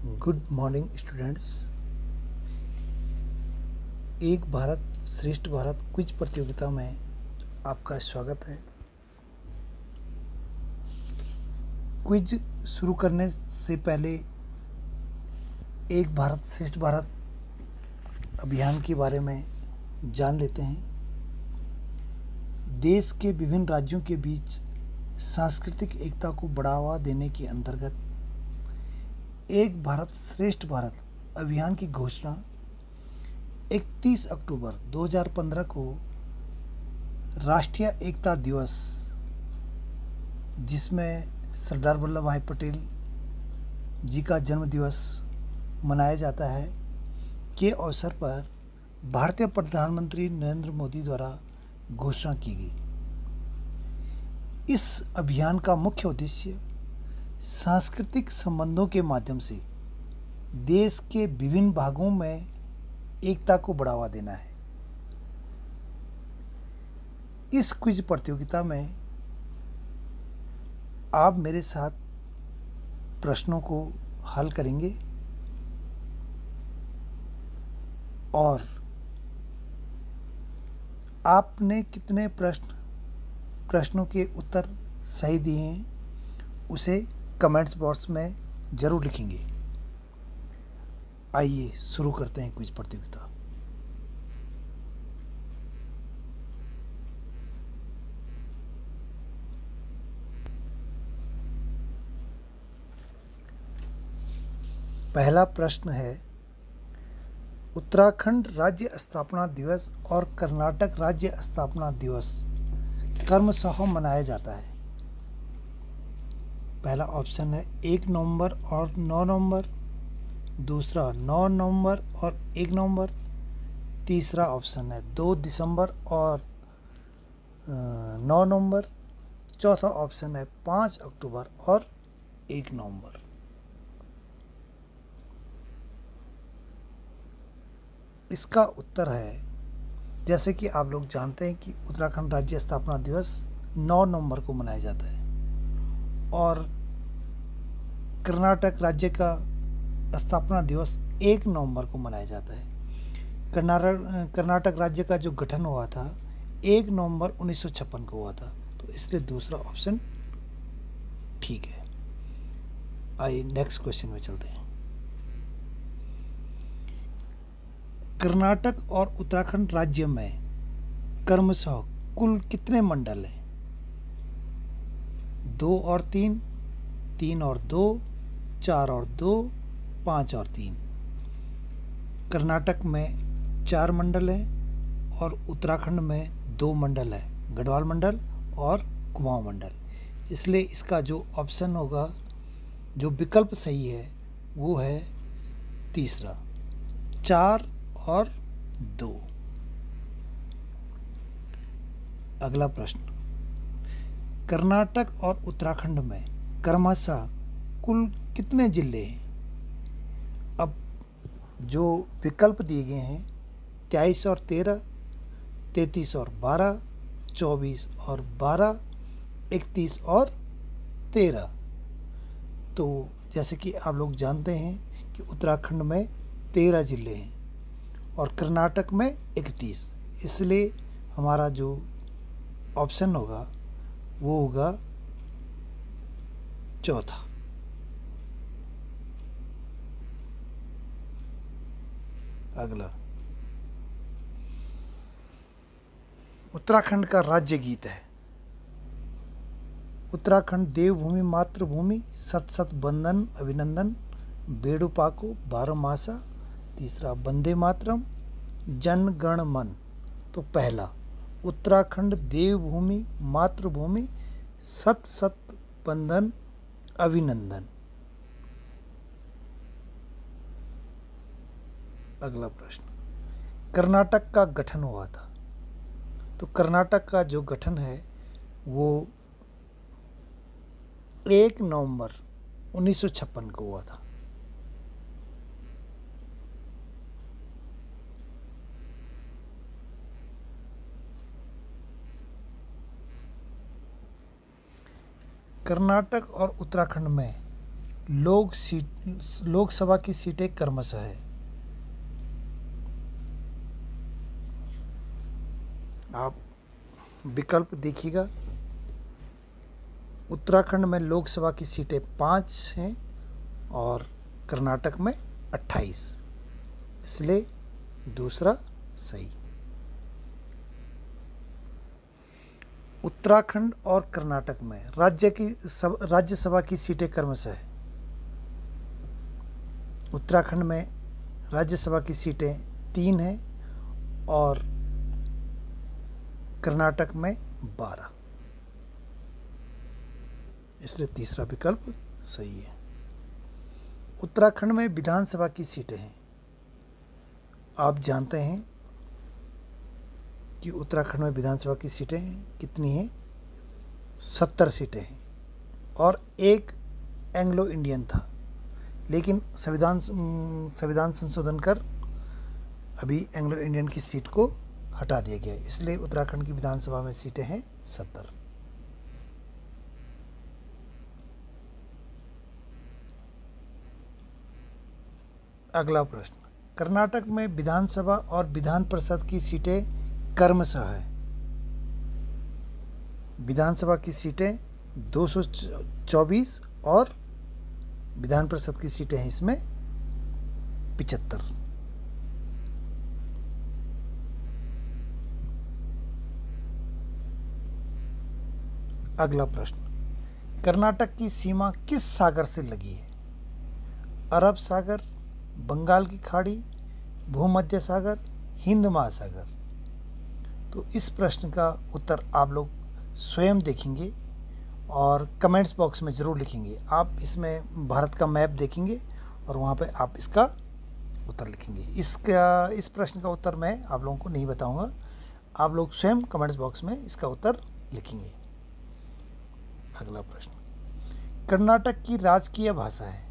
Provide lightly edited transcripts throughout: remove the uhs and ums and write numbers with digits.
Good morning students. एक भारत श्रेष्ठ Bharat quiz प्रतियोगिता में आपका स्वागत है। क्विज शुरू करने से पहले एक भारत श्रेष्ठ भारत अभियान के बारे में जान लेते हैं। देश के विभिन्न राज्यों के बीच सांस्कृतिक एकता को बढ़ावा देने के अंतर्गत एक भारत श्रेष्ठ भारत अभियान की घोषणा 31 अक्टूबर 2015 को राष्ट्रीय एकता दिवस, जिसमें सरदार वल्लभ भाई पटेल जी का जन्म दिवस मनाया जाता है, के अवसर पर भारतीय प्रधानमंत्री नरेंद्र मोदी द्वारा घोषणा की गई। इस अभियान का मुख्य उद्देश्य सांस्कृतिक संबंधों के माध्यम से देश के विभिन्न भागों में एकता को बढ़ावा देना है। इस क्विज प्रतियोगिता में आप मेरे साथ प्रश्नों को हल करेंगे और आपने कितने प्रश्नों के उत्तर सही दिए हैं उसे कमेंट्स बॉक्स में ज़रूर लिखेंगे। आइए शुरू करते हैं क्विज प्रतियोगिता। पहला प्रश्न है, उत्तराखंड राज्य स्थापना दिवस और कर्नाटक राज्य स्थापना दिवस क्रमशः मनाया जाता है। पहला ऑप्शन है 1 नवंबर और 9 नवंबर, दूसरा 9 नवंबर और 1 नवंबर, तीसरा ऑप्शन है 2 दिसंबर और 9 नवंबर, चौथा ऑप्शन है 5 अक्टूबर और 1 नवंबर। इसका उत्तर है, जैसे कि आप लोग जानते हैं कि उत्तराखंड राज्य स्थापना दिवस 9 नवंबर को मनाया जाता है और कर्नाटक राज्य का स्थापना दिवस 1 नवंबर को मनाया जाता है। कर्नाटक राज्य का जो गठन हुआ था 1 नवंबर 1956 को हुआ था, तो इसलिए दूसरा ऑप्शन ठीक है। आइए नेक्स्ट क्वेश्चन में चलते हैं। कर्नाटक और उत्तराखंड राज्य में क्रमशः कुल कितने मंडल हैं? 2 और 3, 3 और 2, 4 और 2, 5 और 3। कर्नाटक में 4 मंडल हैं और उत्तराखंड में 2 मंडल है, गढ़वाल मंडल और कुमाऊं मंडल। इसलिए इसका जो ऑप्शन होगा, जो विकल्प सही है, वो है तीसरा, 4 और 2। अगला प्रश्न, कर्नाटक और उत्तराखंड में क्रमशः कुल कितने जिले हैं? अब जो विकल्प दिए गए हैं 23 और 13, 33 और 12, 24 और 12, 31 और 13। तो जैसे कि आप लोग जानते हैं कि उत्तराखंड में 13 जिले हैं और कर्नाटक में 31, इसलिए हमारा जो ऑप्शन होगा वो होगा चौथा। अगला, उत्तराखंड का राज्य गीत है। उत्तराखंड देवभूमि मातृभूमि, सत सत बंदन अभिनंदन, बेड़ु पाको बारह मासा, तीसरा वंदे मातरम, जन गण मन। तो पहला, उत्तराखंड देवभूमि मातृभूमि, सत सत बंदन अभिनंदन। अगला प्रश्न, कर्नाटक का गठन हुआ था। तो कर्नाटक का जो गठन है वो 1 नवंबर 1956 को हुआ था। कर्नाटक और उत्तराखंड में लोकसभा की सीटें क्रमशः है। आप विकल्प देखिएगा। उत्तराखंड में लोकसभा की सीटें 5 हैं और कर्नाटक में 28, इसलिए दूसरा सही। उत्तराखंड और कर्नाटक में राज्यसभा की सीटें क्रमशः है। उत्तराखंड में राज्यसभा की सीटें 3 हैं और कर्नाटक में 12, इसलिए तीसरा विकल्प सही है। उत्तराखंड में विधानसभा की सीटें हैं। आप जानते हैं कि उत्तराखंड में विधानसभा की सीटें कितनी हैं? 70 सीटें हैं और एक एंग्लो इंडियन था, लेकिन संविधान संशोधन कर अभी एंग्लो इंडियन की सीट को हटा दिया गया, इसलिए उत्तराखंड की विधानसभा में सीटें हैं 70। अगला प्रश्न, कर्नाटक में विधानसभा और विधान परिषद की सीटें क्रमशः है। विधानसभा की सीटें 224 और विधान परिषद की सीटें हैं इसमें 75। अगला प्रश्न, कर्नाटक की सीमा किस सागर से लगी है? अरब सागर, बंगाल की खाड़ी, भूमध्य सागर, हिंद महासागर। तो इस प्रश्न का उत्तर आप लोग स्वयं देखेंगे और कमेंट्स बॉक्स में ज़रूर लिखेंगे। आप इसमें भारत का मैप देखेंगे और वहाँ पे आप इसका उत्तर लिखेंगे। इस प्रश्न का उत्तर मैं आप लोगों को नहीं बताऊंगा, आप लोग स्वयं कमेंट्स बॉक्स में इसका उत्तर लिखेंगे। अगला प्रश्न, कर्नाटक की राजकीय भाषा है।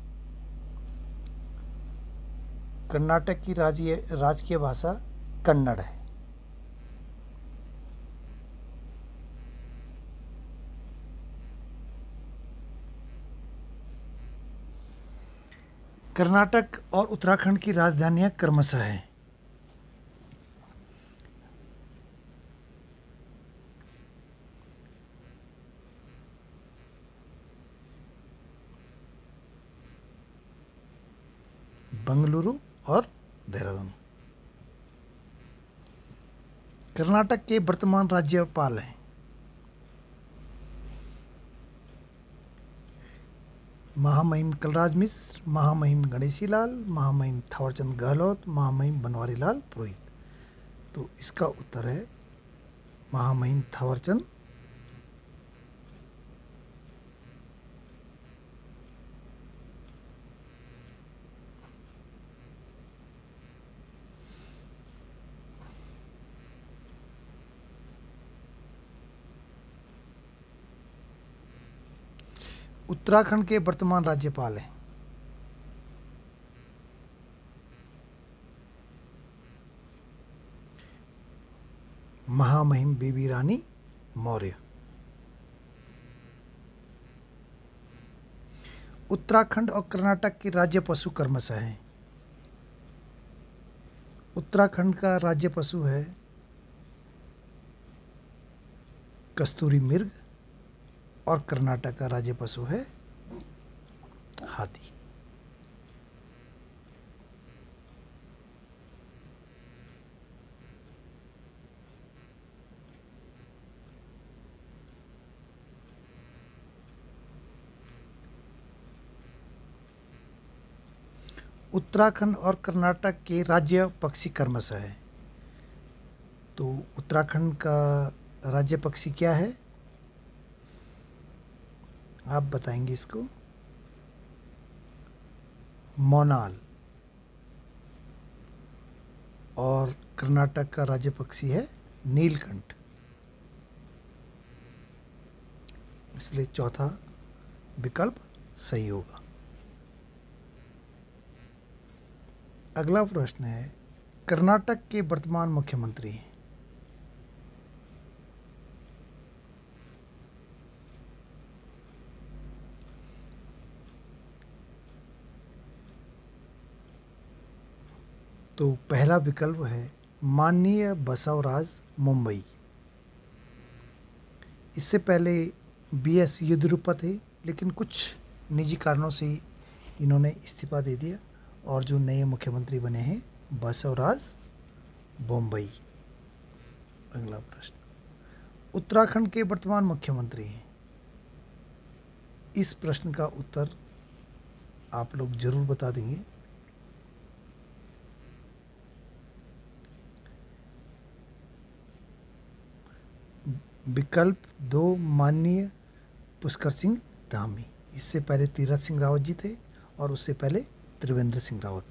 कर्नाटक की राजकीय भाषा कन्नड़ है। कर्नाटक और उत्तराखंड की राजधानियां क्रमशः हैं। बंगलुरु और देहरादून। कर्नाटक के वर्तमान राज्यपाल हैं महामहिम कलराज मिश्र, महामहिम गणेशी लाल, महामहिम थावरचंद गहलोत, महामहिम बनवारी लाल पुरोहित। तो इसका उत्तर है महामहिम थावरचंद उत्तराखंड के वर्तमान राज्यपाल हैं महामहिम बेबी रानी मौर्य। उत्तराखंड और कर्नाटक के राज्य पशु क्रमशः हैं। उत्तराखंड का राज्य पशु है कस्तूरी मृग और कर्नाटक का राज्य पशु है हाथी। उत्तराखंड और कर्नाटक के राज्य पक्षी क्रमशः है। तो उत्तराखंड का राज्य पक्षी क्या है, आप बताएंगे इसको? मोनाल। और कर्नाटक का राज्य पक्षी है नीलकंठ, इसलिए चौथा विकल्प सही होगा। अगला प्रश्न है, कर्नाटक के वर्तमान मुख्यमंत्री हैं तो पहला विकल्प है माननीय बसवराज मुंबई। इससे पहले BS येदियुरप्पा थे, लेकिन कुछ निजी कारणों से इन्होंने इस्तीफा दे दिया और जो नए मुख्यमंत्री बने हैं बसवराज बोम्मई। अगला प्रश्न, उत्तराखंड के वर्तमान मुख्यमंत्री हैं। इस प्रश्न का उत्तर आप लोग जरूर बता देंगे। विकल्प 2 माननीय पुष्कर सिंह धामी। इससे पहले तीरथ सिंह रावत जी थे और उससे पहले त्रिवेंद्र सिंह रावत